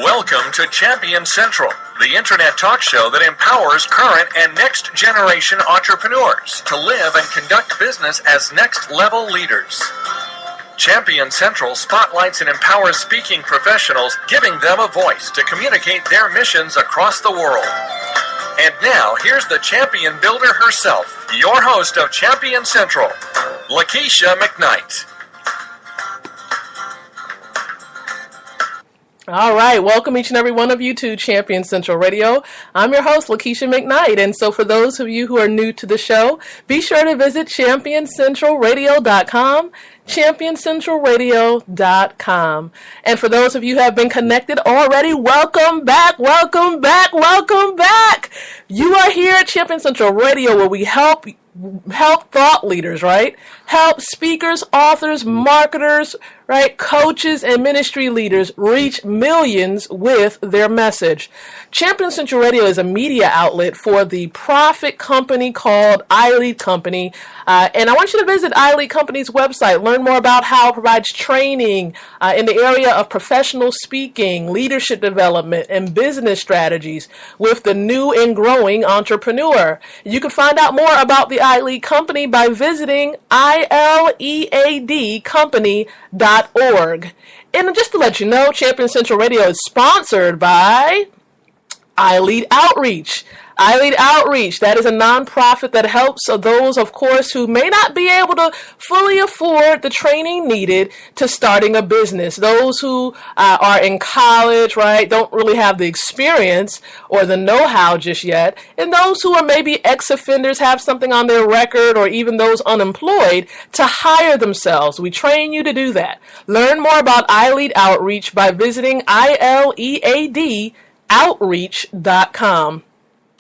Welcome to Champion Central, the internet talk show that empowers current and next generation entrepreneurs to live and conduct business as next level leaders. Champion Central spotlights and empowers speaking professionals, giving them a voice to communicate their missions across the world. And now, here's the champion builder herself, your host of Champion Central, Lakeisha McKnight. All right, welcome each and every one of you to Champion Central Radio. I'm your host, Lakeisha McKnight, and so for those of you who are new to the show, be sure to visit championcentralradio.com, championcentralradio.com. And for those of you who have been connected already, welcome back, welcome back, welcome back. You are here at Champion Central Radio, where we help thought leaders, right? Help speakers, authors, marketers, right? Coaches and ministry leaders reach millions with their message. Champion Central Radio is a media outlet for the profit company called iLead Company. And I want you to visit iLead Company's website, learn more about how it provides training in the area of professional speaking, leadership development, and business strategies with the new and growing entrepreneur. You can find out more about the iLead Company by visiting ileadcompany.org. And just to let you know, Champion Central Radio is sponsored by iLead Outreach. iLead Outreach, that is a nonprofit that helps those, of course, who may not be able to fully afford the training needed to starting a business. Those who are in college, right, don't really have the experience or the know-how just yet. And those who are maybe ex-offenders, have something on their record, or even those unemployed, to hire themselves. We train you to do that. Learn more about iLead Outreach by visiting ileadoutreach.com.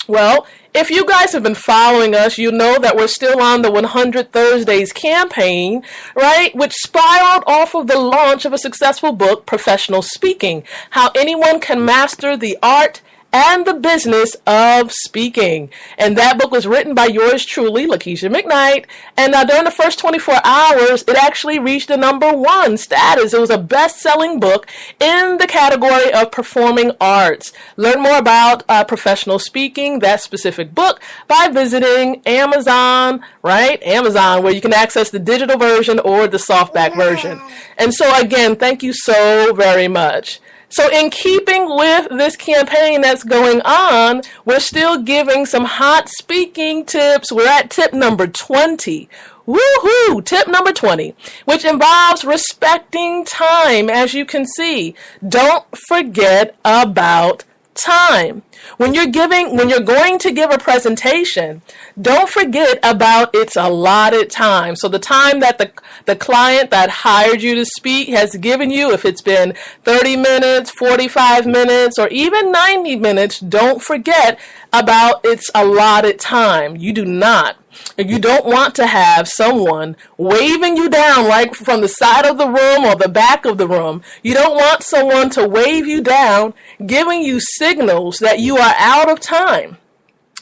Well, if you guys have been following us, you know that we're still on the 100 Thursdays campaign, right? Which spiraled off of the launch of a successful book, Professional Speaking: How Anyone Can Master the Art and the Business of Speaking. And that book was written by yours truly, Lakeisha McKnight. And during the first 24 hours, it actually reached the #1 status. It was a best-selling book in the category of performing arts. Learn more about professional speaking, that specific book, by visiting Amazon, right? Amazon, where you can access the digital version or the softback version. And so again, thank you so very much. So in keeping with this campaign that's going on, we're still giving some hot speaking tips. We're at tip number 20. Woohoo! Tip number 20, which involves respecting time. As you can see, don't forget about time. When you're going to give a presentation, don't forget about its allotted time. So the time that the client that hired you to speak has given you, if it's been 30 minutes, 45 minutes, or even 90 minutes, don't forget about its allotted time. You don't want to have someone waving you down like from the side of the room or the back of the room. You don't want someone to wave you down, giving you signals that you are out of time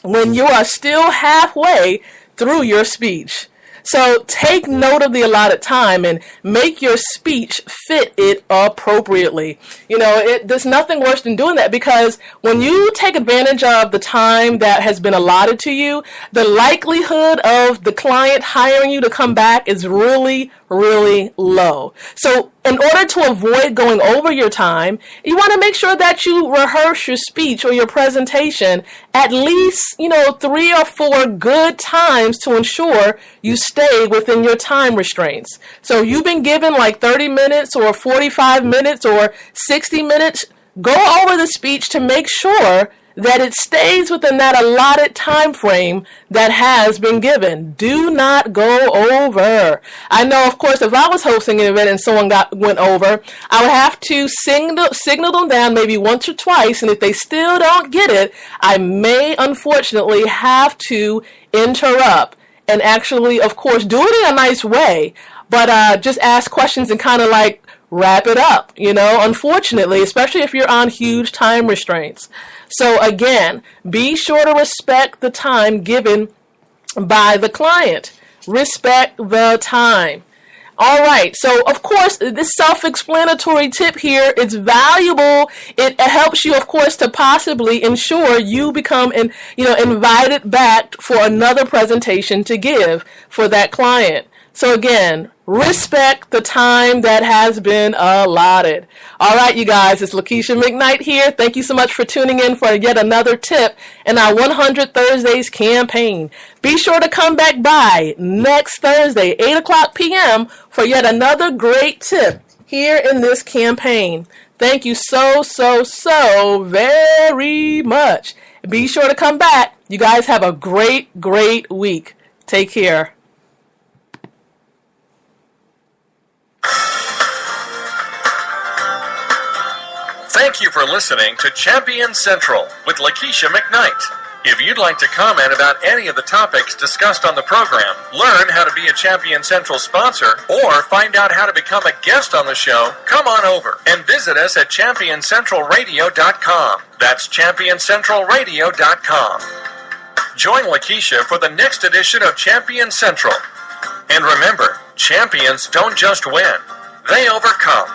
when you are still halfway through your speech. So take note of the allotted time and make your speech fit it appropriately. You know, there's nothing worse than doing that, because when you take advantage of the time that has been allotted to you, the likelihood of the client hiring you to come back is really, really low. So in order to avoid going over your time, you want to make sure that you rehearse your speech or your presentation at least, 3 or 4 good times to ensure you stay within your time restraints. So you've been given like 30 minutes or 45 minutes or 60 minutes, go over the speech to make sure that it stays within that allotted time frame that has been given. Do not go over. I know, of course, if I was hosting an event and someone went over, I would have to signal them down maybe once or twice, and if they still don't get it, I may unfortunately have to interrupt and actually, of course, do it in a nice way, but just ask questions and kind of like wrap it up, unfortunately, especially if you're on huge time restraints. So again, be sure to respect the time given by the client. Respect the time. All right, so of course, this self-explanatory tip here, it's valuable. It helps you, of course, to possibly ensure you become, invited back for another presentation to give for that client. So again, respect the time that has been allotted. All right, you guys, it's Lakeisha McKnight here. Thank you so much for tuning in for yet another tip in our 100 Thursdays campaign. Be sure to come back by next Thursday, 8 o'clock p.m. for yet another great tip here in this campaign. Thank you so very much. Be sure to come back. You guys have a great week. Take care. Thank you for listening to Champion Central with Lakeisha McKnight. If you'd like to comment about any of the topics discussed on the program, learn how to be a Champion Central sponsor, or find out how to become a guest on the show, come on over and visit us at championcentralradio.com. That's championcentralradio.com. Join Lakeisha for the next edition of Champion Central. And remember, champions don't just win, they overcome.